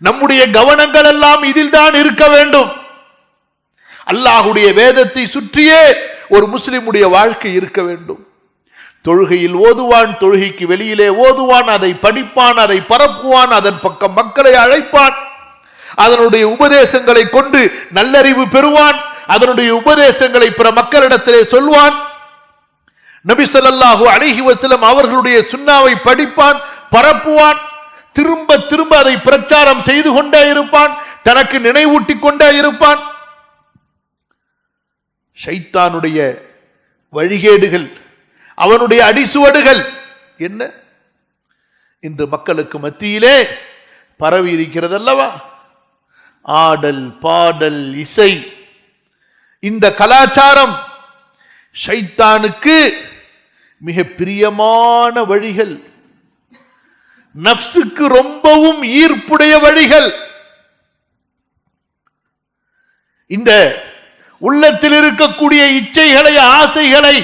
நம்முடைய கவனங்கள் எல்லாம் இதில் தான் இருக்க வேண்டும். அல்லாஹ்வுடைய வேதத்தை சுற்றியே ஒரு முஸ்லிமுடைய வாழ்க்கை இருக்க வேண்டும். தொழுகையில் ஓதுவான், தொழுகைக்கு வெளியிலே ஓதுவான், அதை படிப்பான், அதை பரப்புவான், அதன் பக்கம் மக்களை அழைப்பான், அதனுடைய உபதேசங்களை கொண்டு நல்லறிவு பெறுவான், அதனுடைய உபதேசங்களை பிற மக்களிடத்திலே சொல்வான். நபி ஸல்லல்லாஹு அலைஹி வஸல்லம் அவர்களுடைய சுன்னாவை படிப்பான், பரப்புவான், திரும்ப திரும்ப அதை பிரச்சாரம் செய்து கொண்டே இருப்பான், தனக்கு நினைவூட்டி கொண்டே இருப்பான். ஷைத்தானுடைய வழிகேடுகள், அவனுடைய அடிசுவடுகள் என்ன இன்று மக்களுக்கு மத்தியிலே பரவி இருக்கிறது அல்லவா? ஆடல், பாடல், இசை, இந்த கலாச்சாரம் ஷைத்தானுக்கு மிக பிரியமான வழிகள், நப்சுக்கு ரொம்பவும் ஈர்ப்புடைய வழிகள். இந்த உள்ளத்தில் இருக்கக்கூடிய இச்சைகளை, ஆசைகளை,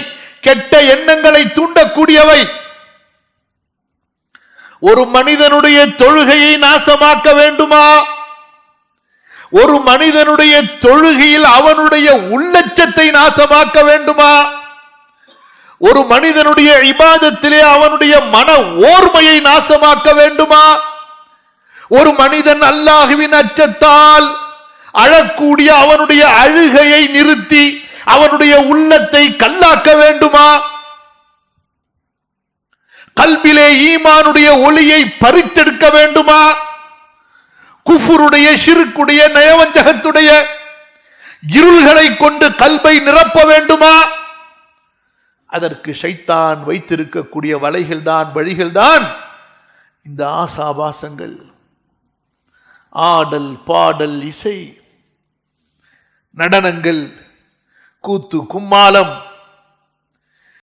கெட்ட எண்ணங்களை தூண்டக்கூடியவை. ஒரு மனிதனுடைய தொழுகையை நாசமாக்க வேண்டுமா? ஒரு மனிதனுடைய தொழுகையில் அவனுடைய உள்ளச்சத்தை நாசமாக்க வேண்டுமா? ஒரு மனிதனுடைய இபாதத்திலே அவனுடைய மன ஓர்மையை நாசமாக்க வேண்டுமா? ஒரு மனிதன் அல்லாஹ்வின் அச்சத்தால் அழக்கூடிய அவனுடைய அழுகையை நிறுத்தி அவனுடைய உள்ளத்தை கல்லாக்க வேண்டுமா? கல்பிலே ஈமானுடைய ஒளியை பறித்தெடுக்க வேண்டுமா? குஃபுருடைய, ஷிர்க்குடைய, நயவஞ்சகத்துடைய இருள்களை கொண்டு கல்பை நிரப்ப வேண்டுமா? அதற்கு ஷைத்தான் வைத்திருக்கக்கூடிய வலைகள்தான், வழிகள்தான் இந்த ஆசாபாசங்கள், ஆடல், பாடல், இசை, நடனங்கள், கூத்து, கும்மாளம்,